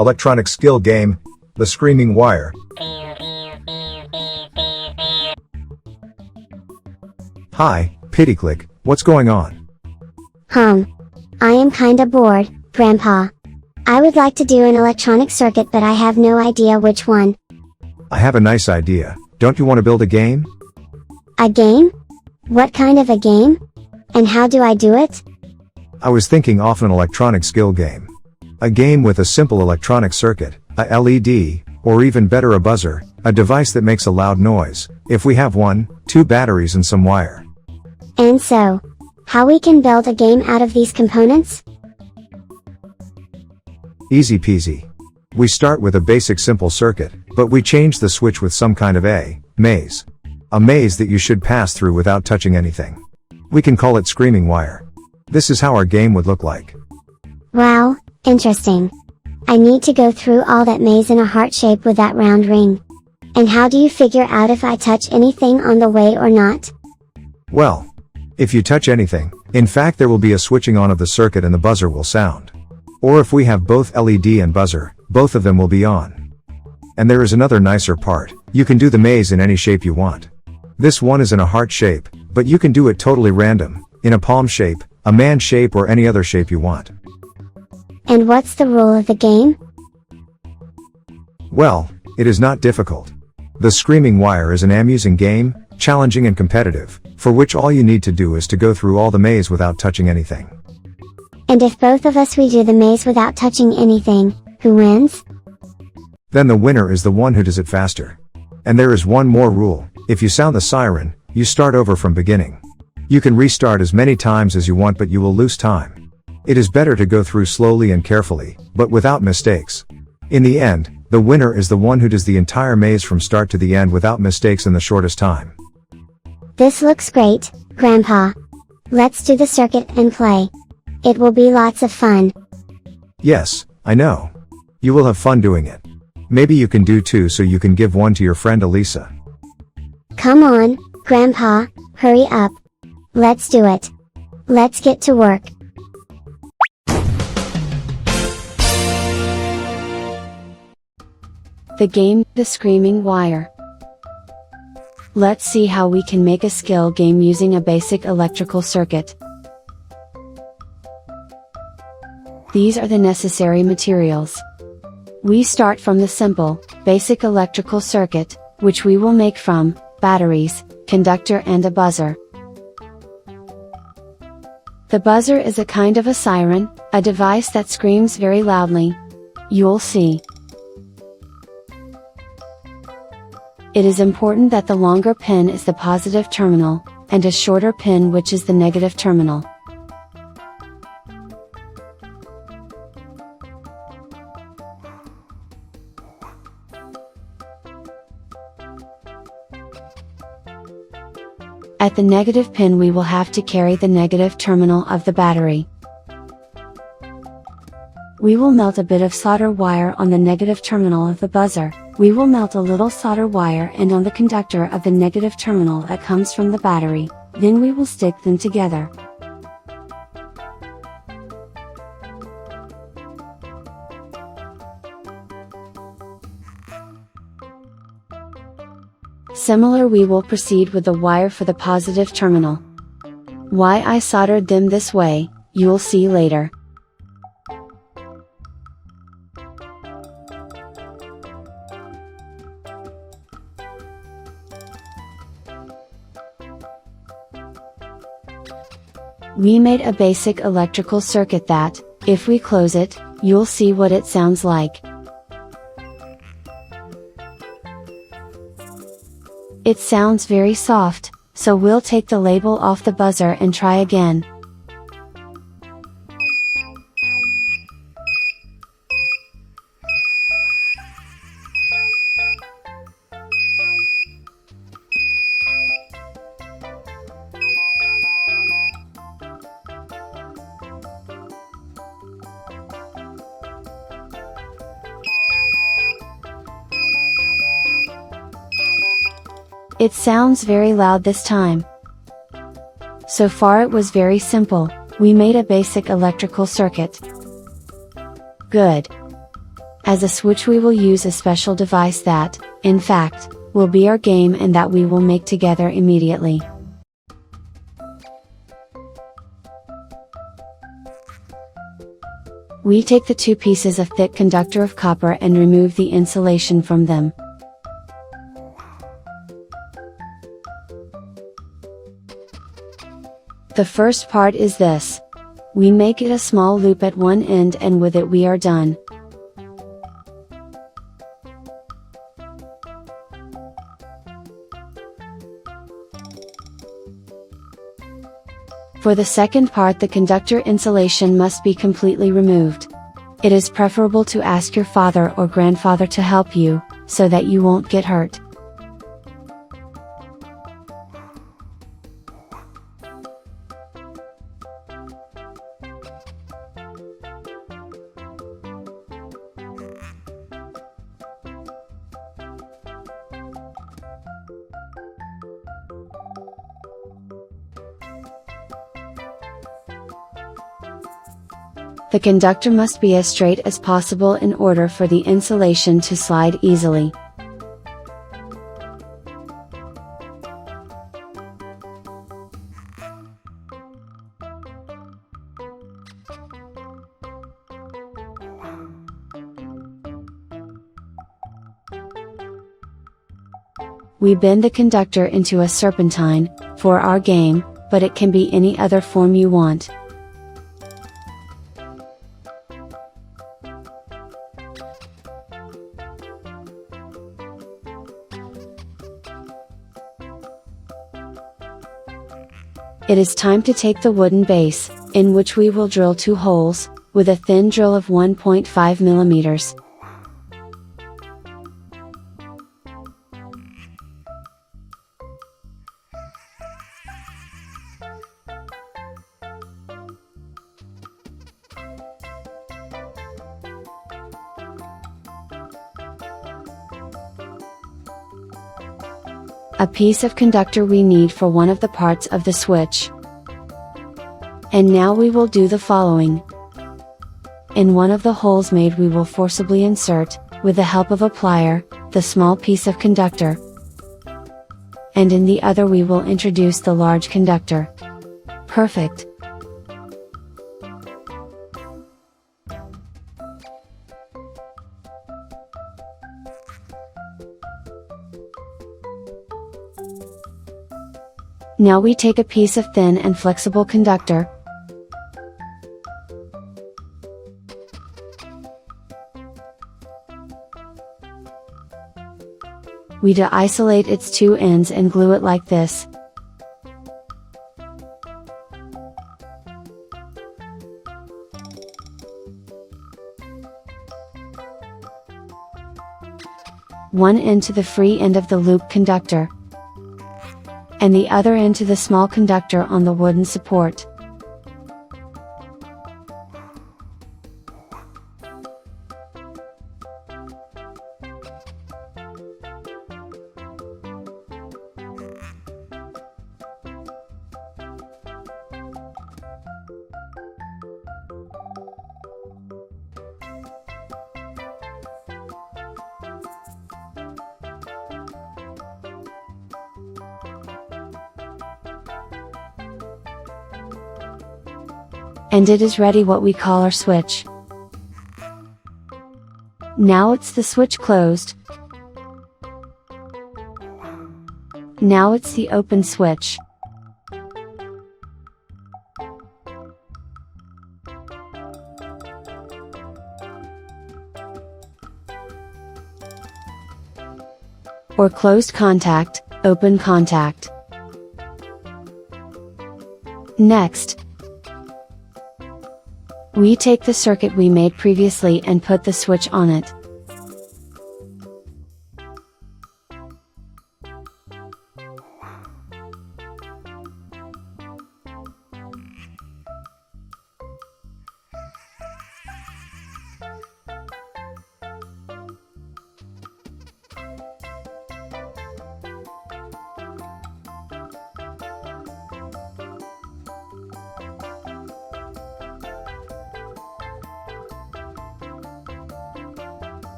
electronic skill game, The Screaming Wire. Hi, PitiClic, what's going on? I am kinda bored, Grandpa. I would like to do an electronic circuit, but I have no idea which one. I have a nice idea. Don't you want to build a game? A game? What kind of a game? And how do I do it? I was thinking of an electronic skill game. A game with a simple electronic circuit, a LED, or even better a buzzer, a device that makes a loud noise, if we have one, 2 batteries and some wire. And so, how we can build a game out of these components? Easy peasy. We start with a basic simple circuit, but we change the switch with some kind of a maze. A maze that you should pass through without touching anything. We can call it Screaming Wire. This is how our game would look like. Wow, interesting. I need to go through all that maze in a heart shape with that round ring. And how do you figure out if I touch anything on the way or not? Well, if you touch anything, in fact there will be a switching on of the circuit and the buzzer will sound. Or if we have both LED and buzzer, both of them will be on. And there is another nicer part, you can do the maze in any shape you want. This one is in a heart shape, but you can do it totally random, in a palm shape, a man shape or any other shape you want. And what's the rule of the game? Well, it is not difficult. The Screaming Wire is an amusing game, challenging and competitive, for which all you need to do is to go through all the maze without touching anything. And if both of us we do the maze without touching anything, who wins? Then the winner is the one who does it faster. And there is one more rule, if you sound the siren, you start over from beginning. You can restart as many times as you want, but you will lose time. It is better to go through slowly and carefully, but without mistakes. In the end, the winner is the one who does the entire maze from start to the end without mistakes in the shortest time. This looks great, Grandpa. Let's do the circuit and play. It will be lots of fun. Yes, I know. You will have fun doing it. Maybe you can do 2 so you can give one to your friend Elisa. Come on, Grandpa, hurry up. Let's do it. Let's get to work. The game, The Screaming Wire. Let's see how we can make a skill game using a basic electrical circuit. These are the necessary materials. We start from the simple, basic electrical circuit, which we will make from batteries, conductor and a buzzer. The buzzer is a kind of a siren, a device that screams very loudly. You'll see. It is important that the longer pin is the positive terminal, and a shorter pin which is the negative terminal. At the negative pin we will have to carry the negative terminal of the battery. We will melt a bit of solder wire on the negative terminal of the buzzer. We will melt a little solder wire and on the conductor of the negative terminal that comes from the battery, then we will stick them together. Similar we will proceed with the wire for the positive terminal. Why I soldered them this way, you'll see later. We made a basic electrical circuit that, if we close it, you'll see what it sounds like. It sounds very soft, so we'll take the label off the buzzer and try again. It sounds very loud this time. So far it was very simple, we made a basic electrical circuit. Good. As a switch we will use a special device that, in fact, will be our game and that we will make together immediately. We take the two pieces of thick conductor of copper and remove the insulation from them. The first part is this. We make it a small loop at one end and with it we are done. For the second part the conductor insulation must be completely removed. It is preferable to ask your father or grandfather to help you, so that you won't get hurt. The conductor must be as straight as possible in order for the insulation to slide easily. We bend the conductor into a serpentine, for our game, but it can be any other form you want. It is time to take the wooden base, in which we will drill 2 holes, with a thin drill of 1.5 mm. A piece of conductor we need for one of the parts of the switch. And now we will do the following. In one of the holes made we will forcibly insert, with the help of a plier, the small piece of conductor. And in the other we will introduce the large conductor. Perfect! Now we take a piece of thin and flexible conductor. We de-isolate its 2 ends and glue it like this. One end to the free end of the loop conductor, and the other end to the small conductor on the wooden support. And it is ready, what we call our switch. Now it's the switch closed. Now it's the open switch. Or closed contact, open contact. Next, we take the circuit we made previously and put the switch on it.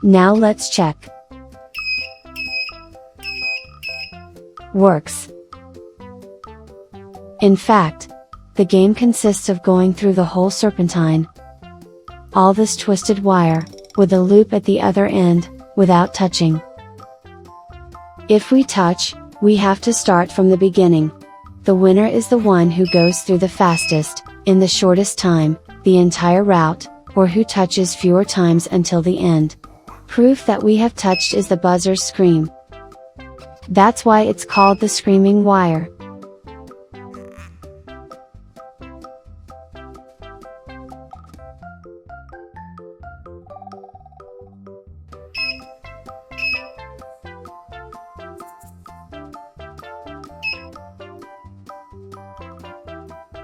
Now let's check. Works. In fact, the game consists of going through the whole serpentine. All this twisted wire, with a loop at the other end, without touching. If we touch, we have to start from the beginning. The winner is the one who goes through the fastest, in the shortest time, the entire route, or who touches fewer times until the end. Proof that we have touched is the buzzer's scream. That's why it's called the screaming wire.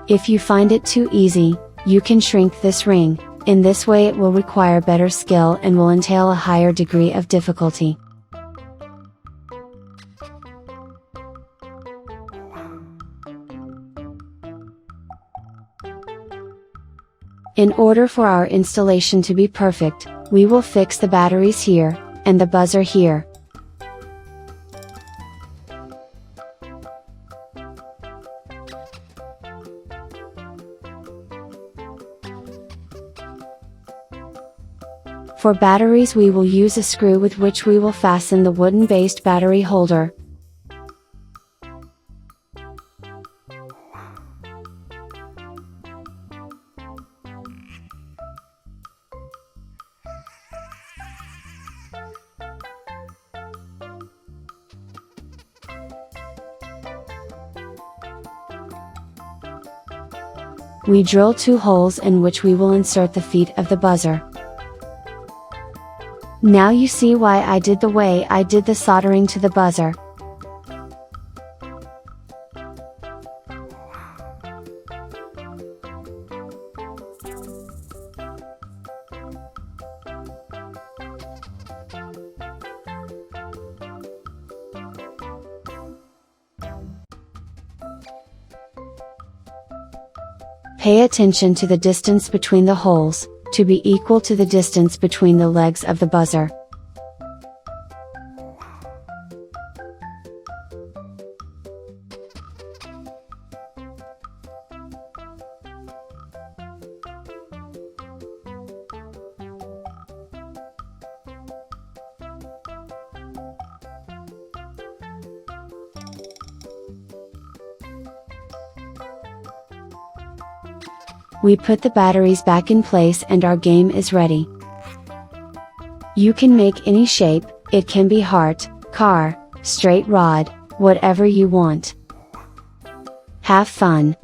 If you find it too easy, you can shrink this ring. In this way it will require better skill and will entail a higher degree of difficulty. In order for our installation to be perfect, we will fix the batteries here, and the buzzer here. For batteries we will use a screw with which we will fasten the wooden-based battery holder. We drill 2 holes in which we will insert the feet of the buzzer. Now you see why I did the way I did the soldering to the buzzer. Pay attention to the distance between the holes, to be equal to the distance between the legs of the buzzer. We put the batteries back in place and our game is ready. You can make any shape, it can be heart, car, straight rod, whatever you want. Have fun!